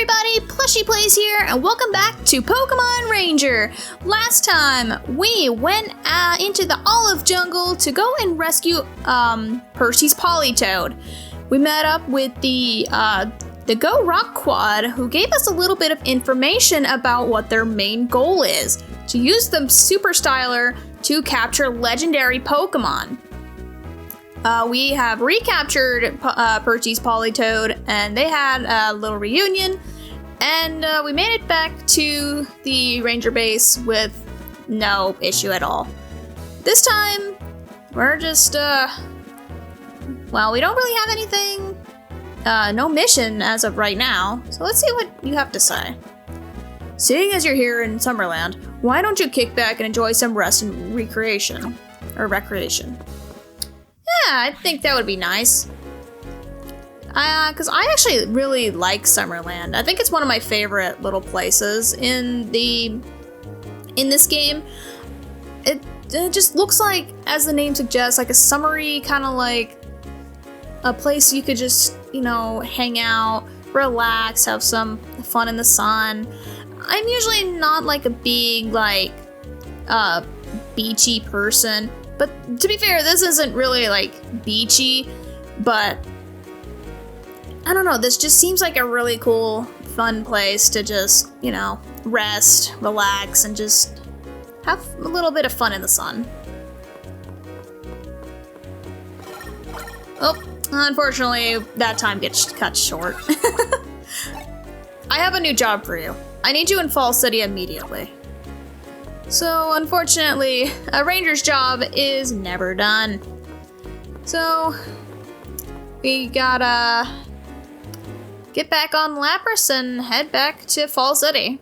everybody, Plushy-Plays here, and welcome back to Pokemon Ranger. Last time, we went into the olive jungle to go and rescue Percy's Politoed. We met up with the Go Rock Squad, who gave us a little bit of information about what their main goal is, to use the Super Styler to capture legendary Pokemon. We have recaptured Percy's Politoed, and they had a little reunion, and we made it back to the ranger base with no issue at all. This time, we're just, well, we don't really have anything, no mission as of right now, so let's see what you have to say. Seeing as you're here in Summerland, why don't you kick back and enjoy some rest and recreation? Yeah, I think that would be nice. Because I actually really like Summerland. I think it's one of my favorite little places in this game. It just looks like, as the name suggests, like a summery kind of like a place you could just, you know, hang out, relax, have some fun in the sun. I'm usually not like a big like beachy person. But to be fair, this isn't really like beachy, but I don't know, this just seems like a really cool, fun place to just, you know, rest, relax, and just have a little bit of fun in the sun. Oh, unfortunately, that time gets cut short. I have a new job for you. I need you in Fall City immediately. So, unfortunately, a ranger's job is never done. So, we gotta get back on Lapras and head back to Fall City.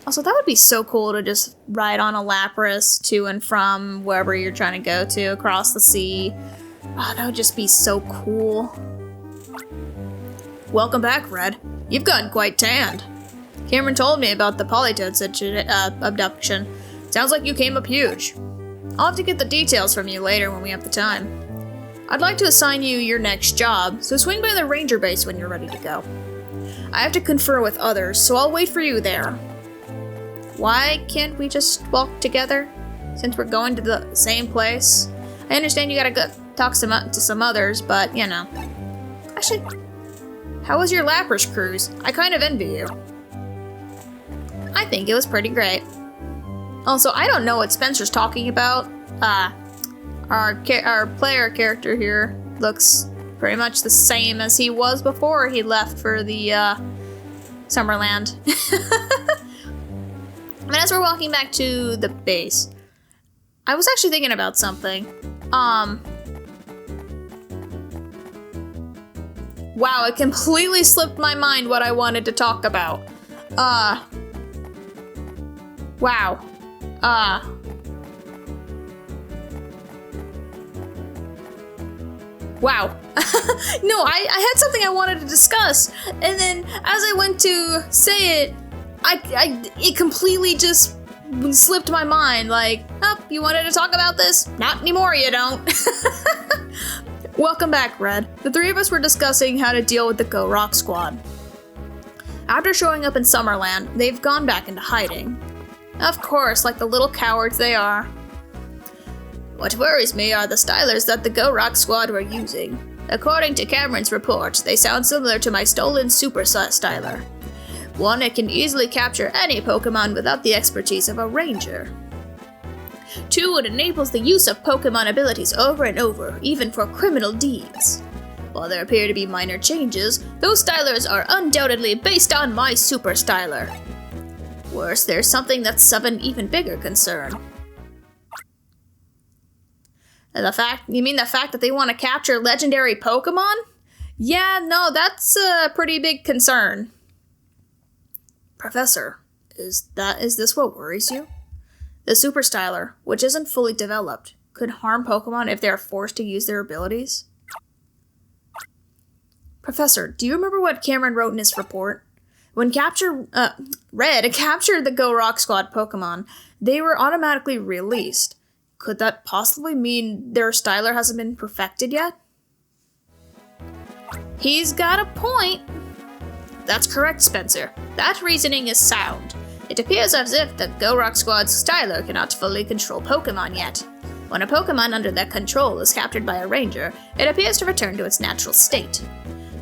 Also, that would be so cool to just ride on a Lapras to and from wherever you're trying to go to across the sea. Oh, that would just be so cool. Welcome back, Red. You've gotten quite tanned. Cameron told me about the Politoed abduction. Sounds like you came up huge. I'll have to get the details from you later when we have the time. I'd like to assign you your next job, so swing by the ranger base when you're ready to go. I have to confer with others, so I'll wait for you there. Why can't we just walk together, since we're going to the same place? I understand you gotta go talk to some others, but, you know. Actually, how was your Lapras cruise? I kind of envy you. I think it was pretty great. Also, I don't know what Spencer's talking about. Our player character here looks pretty much the same as he was before he left for the Summerland. And as we're walking back to the base, I was actually thinking about something. Wow, it completely slipped my mind what I wanted to talk about. Wow. Wow. No, I had something I wanted to discuss, and then as I went to say it, it completely just slipped my mind, like, oh, you wanted to talk about this? Not anymore, you don't. Welcome back, Red. The three of us were discussing how to deal with the Go Rock Squad. After showing up in Summerland, they've gone back into hiding. Of course, like the little cowards they are. What worries me are the stylers that the Go Rock Squad were using. According to Cameron's report, they sound similar to my stolen Super Styler. One, it can easily capture any Pokemon without the expertise of a ranger. Two, it enables the use of Pokemon abilities over and over, even for criminal deeds. While there appear to be minor changes, those stylers are undoubtedly based on my Super Styler. Worse, there's something that's of an even bigger concern. You mean the fact that they want to capture legendary Pokemon? Yeah, no, that's a pretty big concern. Professor, is this what worries you? The Super Styler, which isn't fully developed, could harm Pokemon if they are forced to use their abilities? Professor, do you remember what Cameron wrote in his report? When Red captured the Go Rock Squad Pokemon, they were automatically released. Could that possibly mean their styler hasn't been perfected yet? He's got a point. That's correct, Spencer. That reasoning is sound. It appears as if the Go Rock Squad's styler cannot fully control Pokemon yet. When a Pokemon under their control is captured by a ranger, it appears to return to its natural state.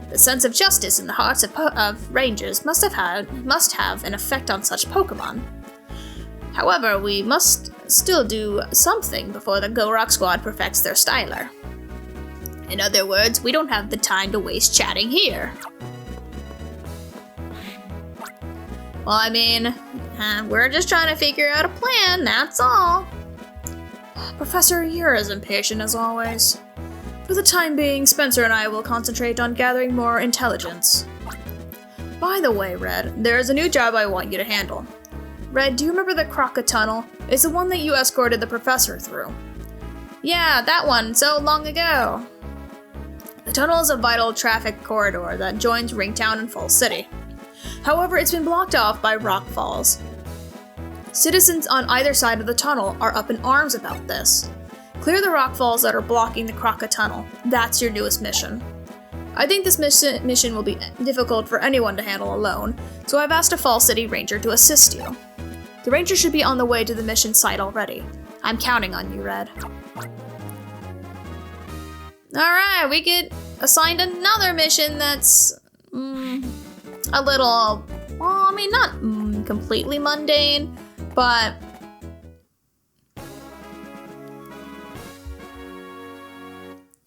The sense of justice in the hearts of rangers must have an effect on such Pokemon. However, we must still do something before the Go Rock Squad perfects their styler. In other words, we don't have the time to waste chatting here. Well, I mean, we're just trying to figure out a plan, that's all. Professor, you're as impatient as always. For the time being, Spencer and I will concentrate on gathering more intelligence. By the way, Red, there is a new job I want you to handle. Red, do you remember the Croca Tunnel? It's the one that you escorted the professor through. Yeah, that one, so long ago. The tunnel is a vital traffic corridor that joins Ringtown and Falls City. However, it's been blocked off by rockfalls. Citizens on either side of the tunnel are up in arms about this. Clear the rockfalls that are blocking the Croca Tunnel. That's your newest mission. I think this mission will be difficult for anyone to handle alone, so I've asked a Falls City Ranger to assist you. The Ranger should be on the way to the mission site already. I'm counting on you, Red. Alright, we get assigned another mission that's a little, well, I mean, not completely mundane, but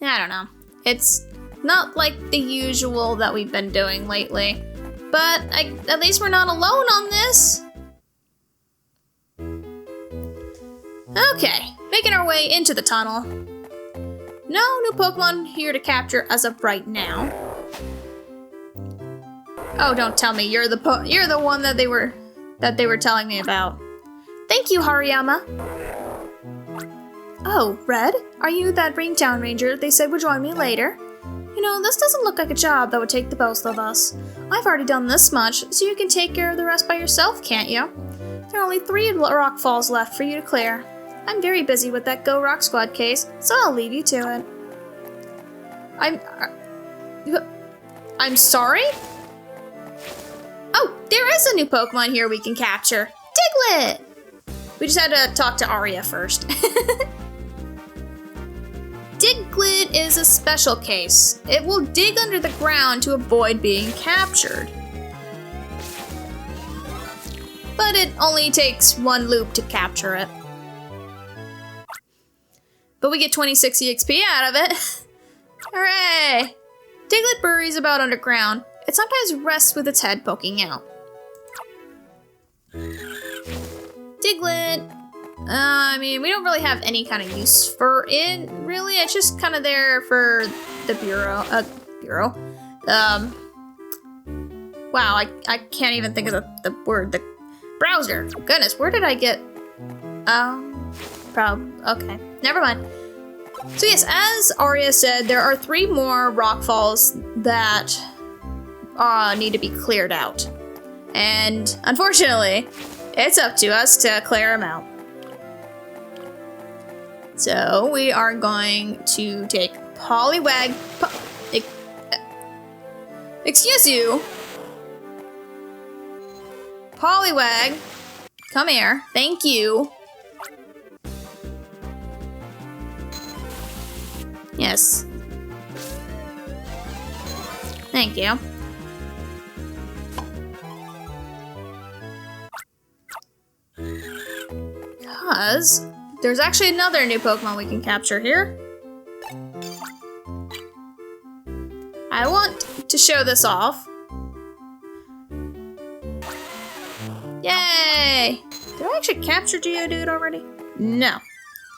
I don't know. It's not like the usual that we've been doing lately, but at least we're not alone on this. Okay, making our way into the tunnel. No new Pokemon here to capture as of right now. Oh, don't tell me you're the one that they were telling me about. Thank you, Hariyama. Oh, Red, are you that Ringtown Ranger they said would join me later? You know, this doesn't look like a job that would take the both of us. I've already done this much, so you can take care of the rest by yourself, can't you? There are only 3 rock falls left for you to clear. I'm very busy with that Go Rock Squad case, so I'll leave you to it. I'm sorry? Oh, there is a new Pokemon here we can capture. Diglett! We just had to talk to Arya first. Diglett is a special case. It will dig under the ground to avoid being captured. But it only takes 1 loop to capture it. But we get 26 EXP out of it. Hooray! Diglett buries about underground. It sometimes rests with its head poking out. Diglett. I mean, we don't really have any kind of use for it, really. It's just kind of there for the bureau. Wow, I can't even think of the word. The browser. Goodness, where did I get? Okay, never mind. So yes, as Arya said, there are 3 more rock falls that need to be cleared out. And unfortunately, it's up to us to clear them out. So we are going to take Poliwag. Excuse you. Poliwag, come here. Thank you. Yes. Thank you. Because there's actually another new Pokemon we can capture here. I want to show this off. Yay! Did I actually capture Geodude already? No,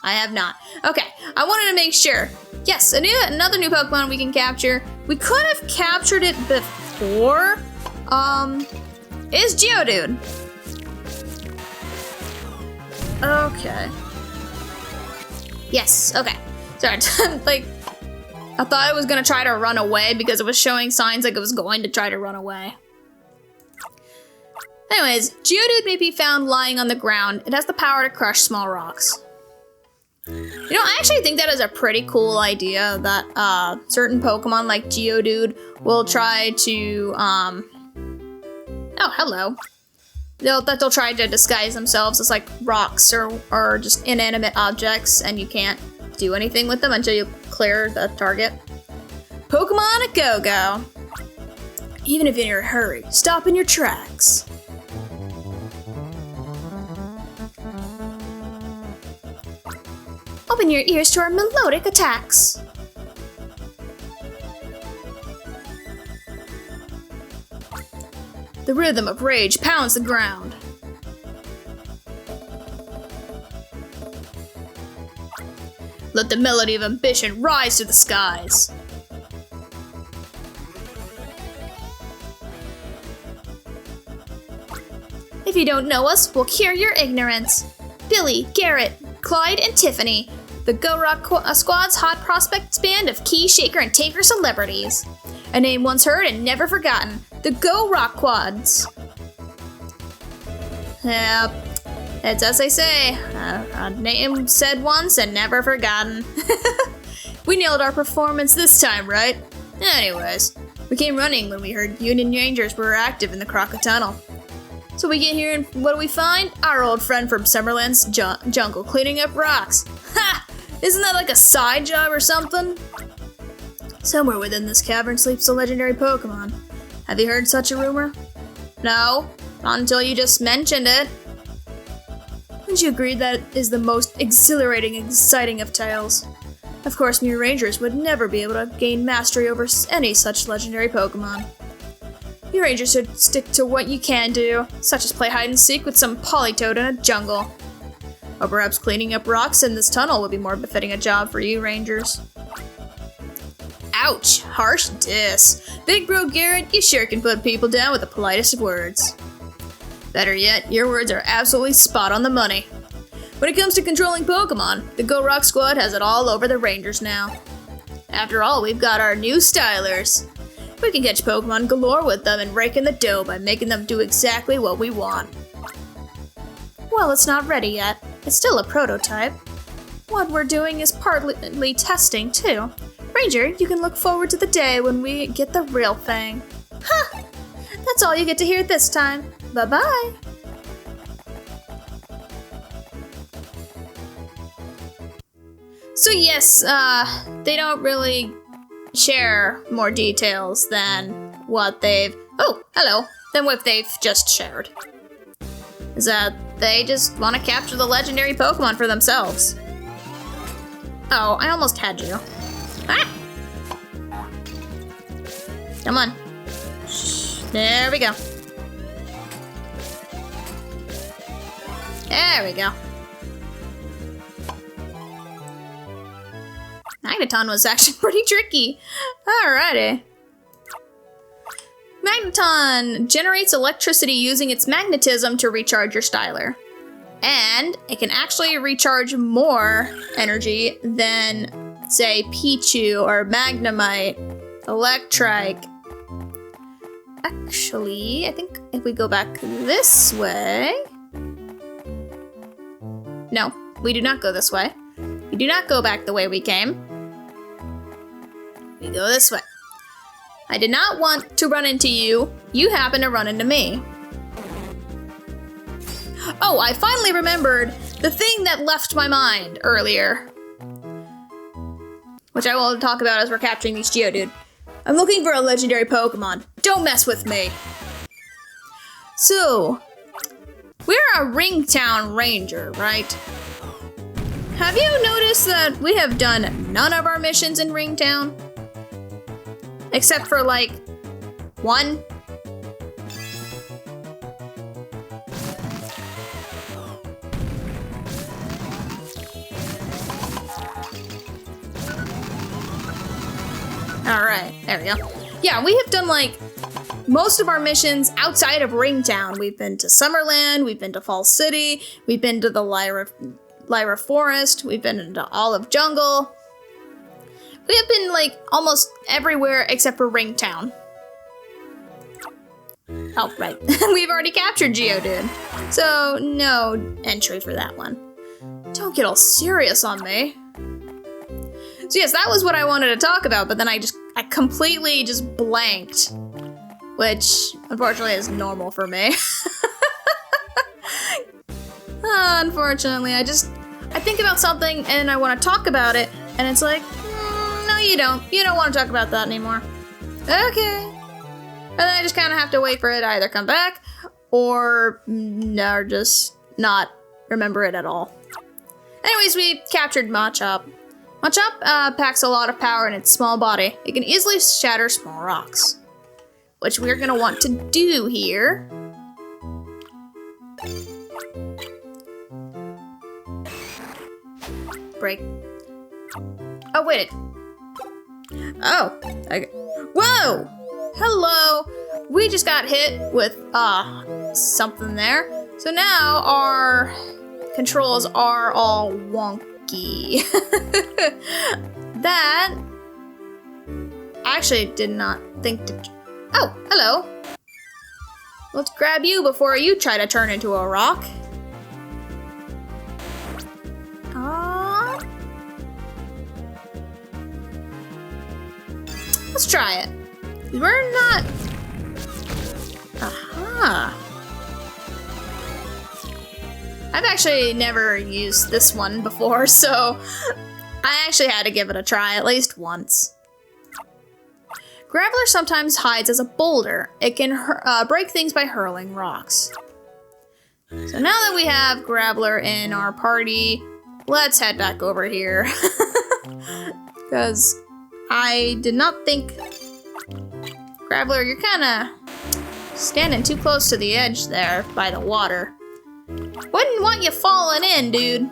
I have not. Okay, I wanted to make sure. Yes, another new Pokemon we can capture. We could have captured it before. Is Geodude. Okay. Yes, okay. Sorry, like, I thought it was gonna try to run away because it was showing signs like it was going to try to run away. Anyways, Geodude may be found lying on the ground. It has the power to crush small rocks. You know, I actually think that is a pretty cool idea that certain Pokemon like Geodude will try to Oh, hello. They'll try to disguise themselves as like rocks or just inanimate objects, and you can't do anything with them until you clear the target. Pokemon a go-go. Even if you're in a hurry, stop in your tracks. Open your ears to our melodic attacks. The rhythm of rage pounds the ground. Let the melody of ambition rise to the skies. If you don't know us, we'll cure your ignorance. Billy, Garrett, Clyde, and Tiffany, the Go Rock Squad's hot prospects band of key shaker and taker celebrities. A name once heard and never forgotten, the Go Rock Quads. Yep, it's as they say, a name said once and never forgotten. We nailed our performance this time, right? Anyways, we came running when we heard Union Rangers were active in the Crockett Tunnel. So we get here and what do we find? Our old friend from Summerland's jungle cleaning up rocks. Ha! Isn't that like a side job or something? Somewhere within this cavern sleeps a legendary Pokemon. Have you heard such a rumor? No, not until you just mentioned it. Wouldn't you agree that is the most exhilarating and exciting of tales? Of course, Mew Rangers would never be able to gain mastery over any such legendary Pokemon. You Rangers should stick to what you can do, such as play hide and seek with some Politoed in a jungle. Or perhaps cleaning up rocks in this tunnel would be more befitting a job for you Rangers. Ouch, harsh diss. Big bro Garrett, you sure can put people down with the politest of words. Better yet, your words are absolutely spot on the money. When it comes to controlling Pokemon, the Go Rock Squad has it all over the Rangers now. After all, we've got our new stylers. We can catch Pokemon galore with them and rake in the dough by making them do exactly what we want. Well, it's not ready yet. It's still a prototype. What we're doing is partly testing, too. Ranger, you can look forward to the day when we get the real thing. Huh! That's all you get to hear this time. Bye-bye! So yes, they don't really share more details than what they've... Oh, hello! Than what they've just shared. Is that they just want to capture the legendary Pokemon for themselves. Oh, I almost had you. Ah! Come on. There we go. There we go. Magneton was actually pretty tricky. Alrighty. Magneton generates electricity using its magnetism to recharge your styler. And it can actually recharge more energy than, say, Pichu or Magnemite, Electrike. Actually, I think if we go back this way... No, we do not go this way. We do not go back the way we came. We go this way. I did not want to run into you. You happen to run into me. Oh, I finally remembered the thing that left my mind earlier. Which I will talk about as we're capturing these Geodude. I'm looking for a legendary Pokemon. Don't mess with me. So, we're a Ringtown Ranger, right? Have you noticed that we have done none of our missions in Ringtown? Except for, like, one? Alright, there we go. Yeah, we have done, like, most of our missions outside of Ringtown. We've been to Summerland, we've been to Fall City, we've been to the Lyra Forest, we've been into Olive Jungle. We have been, like, almost everywhere except for Ringtown. Oh, right. We've already captured Geodude. So, no entry for that one. Don't get all serious on me. So yes, that was what I wanted to talk about, but then I completely just blanked. which unfortunately is normal for me. Unfortunately, I think about something and I want to talk about it, and it's like, no, you don't. You don't want to talk about that anymore. Okay. And then I just kind of have to wait for it to either come back or just not remember it at all. Anyways, we captured Machop. Machop packs a lot of power in its small body. It can easily shatter small rocks, which we're gonna want to do here. Break. Oh, wait. Oh. Okay. Whoa! Hello! We just got hit with, something there. So now our controls are all wonky. That... I actually did not think to... Oh, hello. Let's grab you before you try to turn into a rock. Let's try it. We're not... Aha. I've actually never used this one before, so I actually had to give it a try at least once. Graveler sometimes hides as a boulder. It can break things by hurling rocks. So now that we have Graveler in our party, let's head back over here. Because I did not think... Graveler, you're kind of standing too close to the edge there by the water. Wouldn't want you falling in, dude.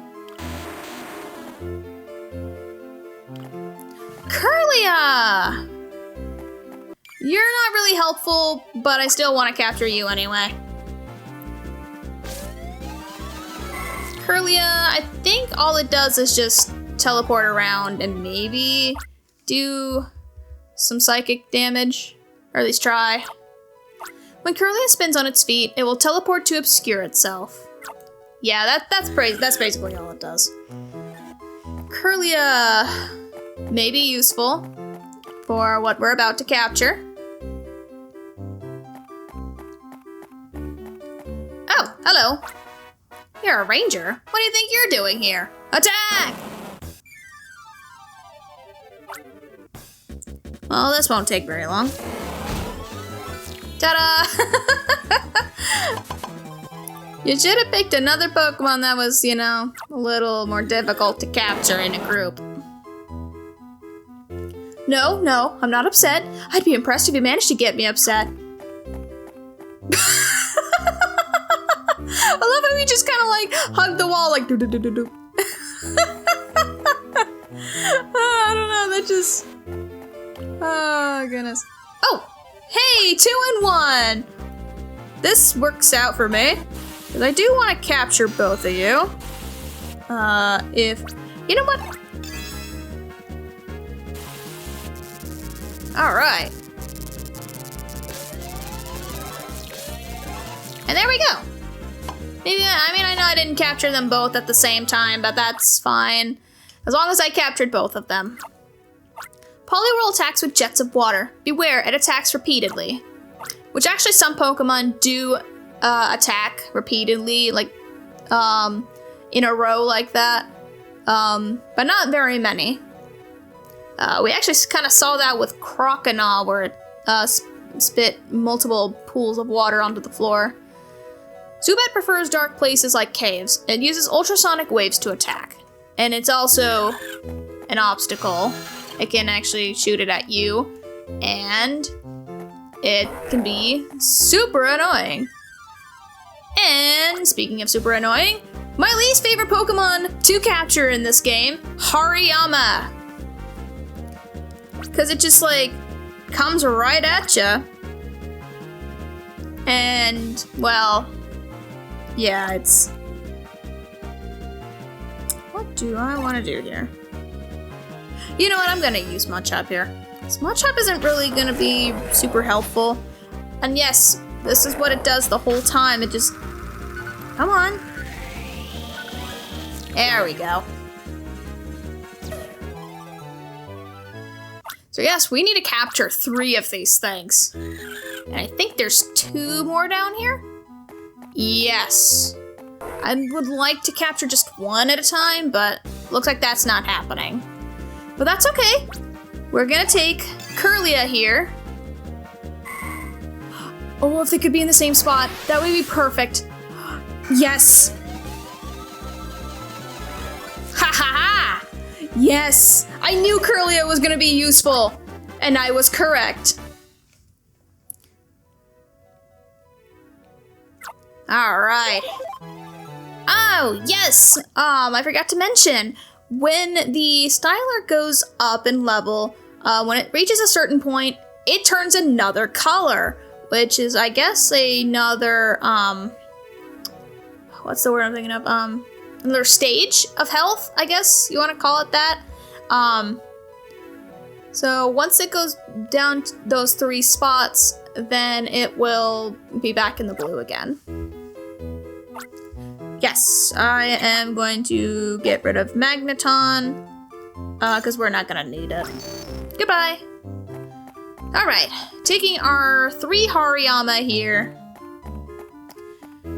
Curlia! You're not really helpful, but I still want to capture you anyway. Curlia, I think all it does is just teleport around and maybe do some psychic damage, or at least try. When Curlia spins on its feet, it will teleport to obscure itself. Yeah, that's basically all it does. Curlia may be useful for what we're about to capture. Oh, hello. You're a ranger. What do you think you're doing here? Attack! Well, this won't take very long. Ta-da! You should have picked another Pokemon that was, you know, a little more difficult to capture in a group. No, I'm not upset. I'd be impressed if you managed to get me upset. I love how we just kind of like hug the wall like do-do-do-do-do. I don't know, that just... Oh, goodness. Oh! Hey, 2 in 1! This works out for me. Because I do want to capture both of you. If... You know what? Alright. And there we go. Maybe, I know I didn't capture them both at the same time, but that's fine. As long as I captured both of them. Poliwhirl attacks with jets of water. Beware, it attacks repeatedly. Which actually some Pokemon do attack repeatedly, like in a row like that. But not very many. We actually kind of saw that with Croconaw, where it spit multiple pools of water onto the floor. Zubat prefers dark places like caves. It uses ultrasonic waves to attack. And it's also an obstacle. It can actually shoot it at you. And it can be super annoying. And speaking of super annoying, my least favorite Pokemon to capture in this game, Hariyama. Because it just like comes right at you. And, well, yeah, it's... What do I want to do here? You know what, I'm gonna use Machop here. This Machop isn't really gonna be super helpful. And yes, this is what it does the whole time. It just... Come on. There we go. So yes, we need to capture 3 of these things. And I think there's 2 more down here? Yes. I would like to capture just 1 at a time, but looks like that's not happening. But that's okay. We're gonna take Curlia here. Oh, if they could be in the same spot, that would be perfect. Yes. Ha ha ha! Yes! I knew Curlia was gonna be useful, and I was correct. Alright. Oh, yes! I forgot to mention, when the styler goes up in level, when it reaches a certain point, it turns another color, which is, I guess, another, what's the word I'm thinking of? Another stage of health, I guess you want to call it that. So once it goes down to those 3 spots, then it will be back in the blue again. Yes, I am going to get rid of Magneton, because we're not gonna need it. Goodbye. Alright, taking our 3 Hariyama here,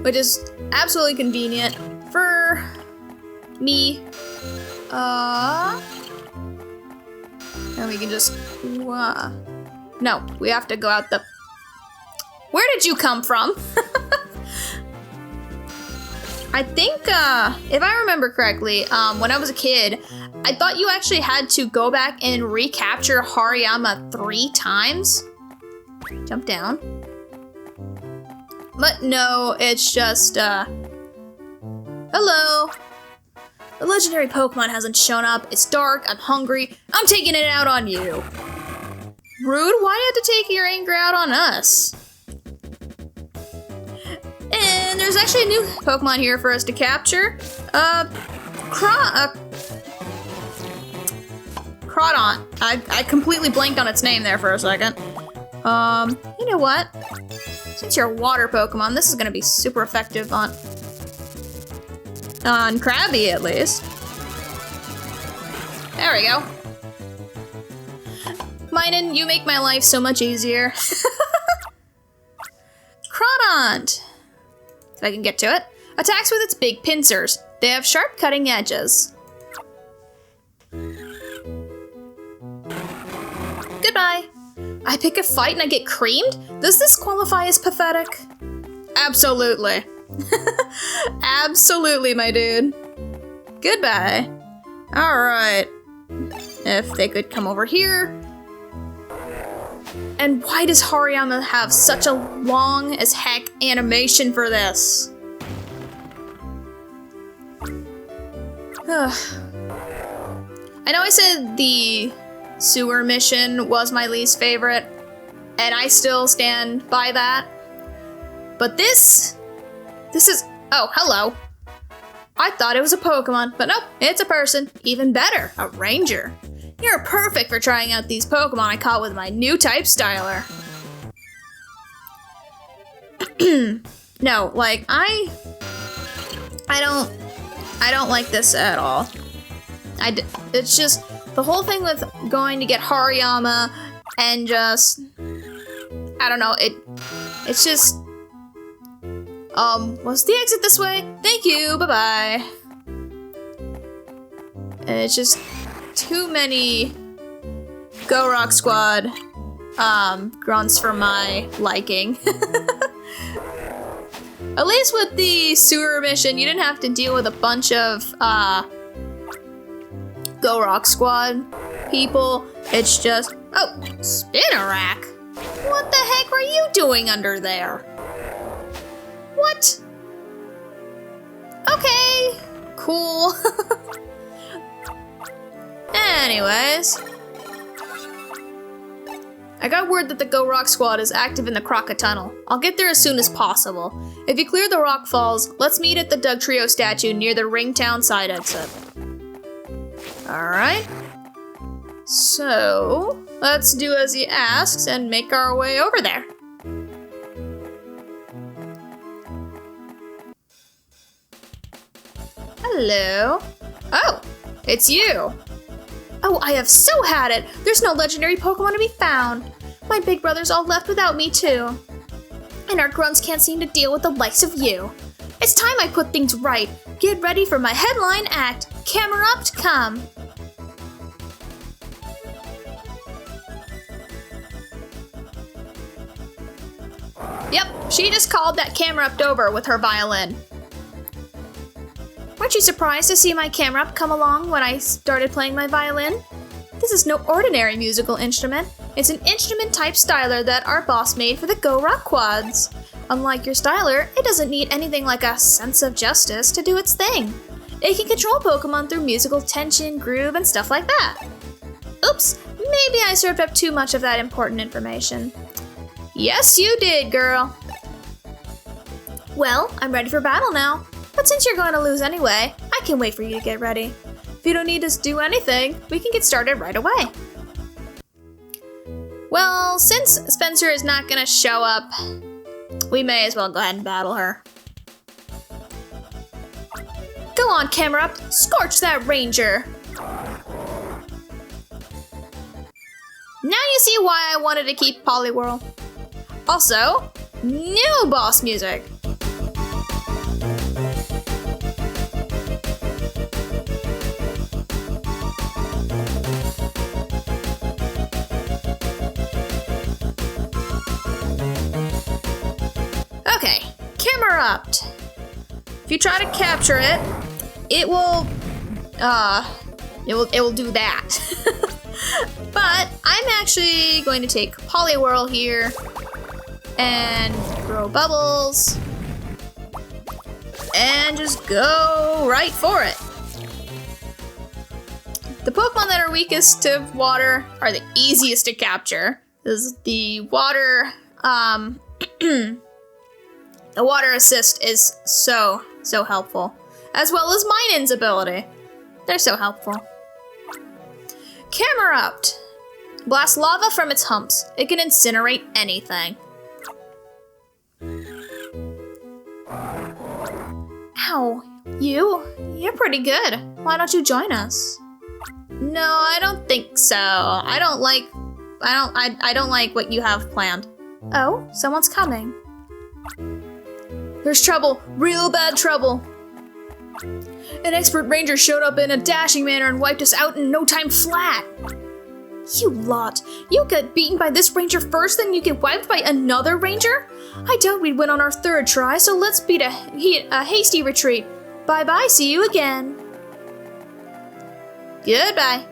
which is absolutely convenient for me. And we can just, no, we have to go out the, where did you come from? I think, if I remember correctly, when I was a kid, I thought you actually had to go back and recapture Hariyama 3 times. Jump down. But no, it's just, hello. The legendary Pokemon hasn't shown up. It's dark, I'm hungry, I'm taking it out on you. Rude, why you have to take your anger out on us? And there's actually a new Pokemon here for us to capture. Crawdon. I completely blanked on its name there for a second. You know what? Since you're a water Pokemon, this is gonna be super effective on Krabby, at least. There we go. Minun, you make my life so much easier. Crawdon. If I can get to it. Attacks with its big pincers. They have sharp cutting edges. Goodbye. I pick a fight and I get creamed? Does this qualify as pathetic? Absolutely. Absolutely, my dude. Goodbye. Alright. If they could come over here. And why does Hariyama have such a long as heck animation for this? I know I said the sewer mission was my least favorite, and I still stand by that. But this is, oh, hello. I thought it was a Pokemon, but nope, it's a person. Even better, a ranger. You're perfect for trying out these Pokemon I caught with my new type styler. No, like, I don't like this at all. It's just, the whole thing with going to get Hariyama and just, I don't know, it's just, was the exit this way? Thank you, bye-bye. It's just too many Go Rock Squad grunts for my liking. At least with the sewer mission, you didn't have to deal with a bunch of Go Rock Squad people. It's just, oh, Spinarak. What the heck were you doing under there? What? Okay, cool. Anyways, I got word that the Go Rock Squad is active in the Crockett Tunnel. I'll get there as soon as possible. If you clear the rock falls, let's meet at the Doug Trio statue near the Ringtown side exit. Alright. So, let's do as he asks and make our way over there. Hello. Oh, it's you. Oh, I have so had it! There's no legendary Pokemon to be found. My big brothers all left without me too. And our grunts can't seem to deal with the likes of you. It's time I put things right. Get ready for my headline act. Camera up to come. Yep, she just called that pngtuber with her violin. Weren't you surprised to see my camera up come along when I started playing my violin? This is no ordinary musical instrument. It's an instrument-type styler that our boss made for the Go Rock Quads. Unlike your styler, it doesn't need anything like a sense of justice to do its thing. It can control Pokemon through musical tension, groove, and stuff like that. Oops, maybe I served up too much of that important information. Yes, you did, girl. Well, I'm ready for battle now. But since you're going to lose anyway, I can wait for you to get ready. If you don't need us to do anything, we can get started right away. Well, since Spencer is not gonna show up, we may as well go ahead and battle her. Go on, camera up, scorch that ranger. Now you see why I wanted to keep Poliwhirl. Also, new boss music. Okay, camera up. If you try to capture it, it will do that. But I'm actually going to take Poliwhirl here and throw bubbles and just go right for it. The Pokemon that are weakest to water are the easiest to capture. Because the water, the water assist is so helpful. As well as Minun's ability. They're so helpful. Camerupt. Blast lava from its humps. It can incinerate anything. Ow, you're pretty good. Why don't you join us? No, I don't think so. I don't like what you have planned. Oh, someone's coming. There's trouble, real bad trouble. An expert ranger showed up in a dashing manner and wiped us out in no time flat. You lot, you get beaten by this ranger first, then you get wiped by another ranger? I doubt we'd win on our third try, so let's beat a hasty retreat. Bye-bye, see you again. Goodbye.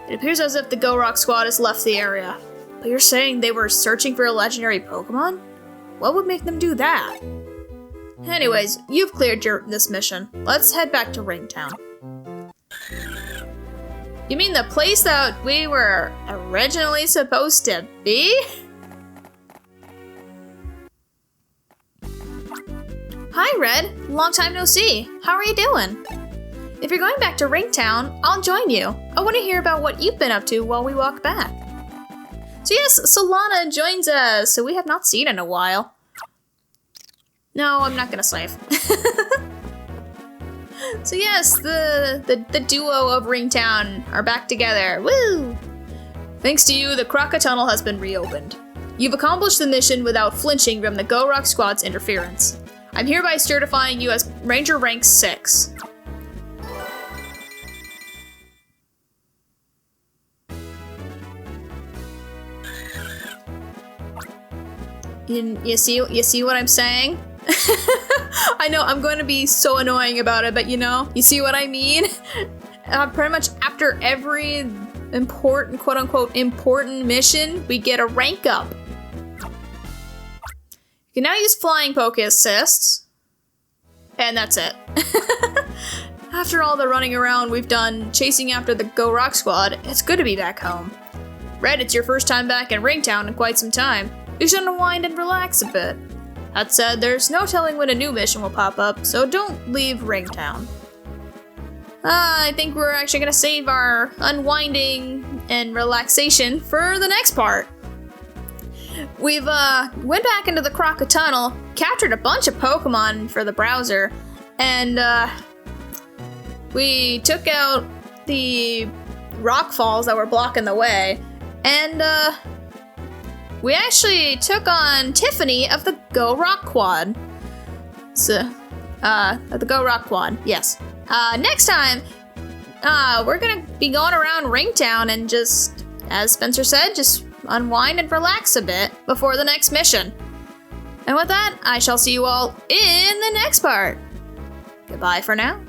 It appears as if the Go Rock squad has left the area. But you're saying they were searching for a legendary Pokemon? What would make them do that? Anyways, you've cleared this mission. Let's head back to Ringtown. You mean the place that we were originally supposed to be? Hi, Red. Long time no see. How are you doing? If you're going back to Ringtown, I'll join you. I want to hear about what you've been up to while we walk back. So yes, Solana joins us, who we have not seen in a while. No, I'm not gonna slave. So yes, the duo of Ringtown are back together. Woo! Thanks to you, the Croca Tunnel has been reopened. You've accomplished the mission without flinching from the Go Rock Squad's interference. I'm hereby certifying you as Ranger Rank 6. You see what I'm saying? I know I'm going to be so annoying about it, but you see what I mean? Pretty much after every important, quote-unquote, important mission, we get a rank up. You can now use Flying Poke Assists, and that's it. After all the running around we've done chasing after the Go Rock Squad, it's good to be back home. Red, it's your first time back in Ringtown in quite some time. You should unwind and relax a bit. That said, there's no telling when a new mission will pop up, so don't leave Ringtown. I think we're actually gonna save our unwinding and relaxation for the next part. We've went back into the Croca Tunnel, captured a bunch of Pokemon for the browser, and we took out the rock falls that were blocking the way. And, we actually took on Tiffany of the Go Rock Quad. So, of the Go Rock Quad, yes. Next time, we're gonna be going around Ringtown and just, as Spencer said, just unwind and relax a bit before the next mission. And with that, I shall see you all in the next part. Goodbye for now.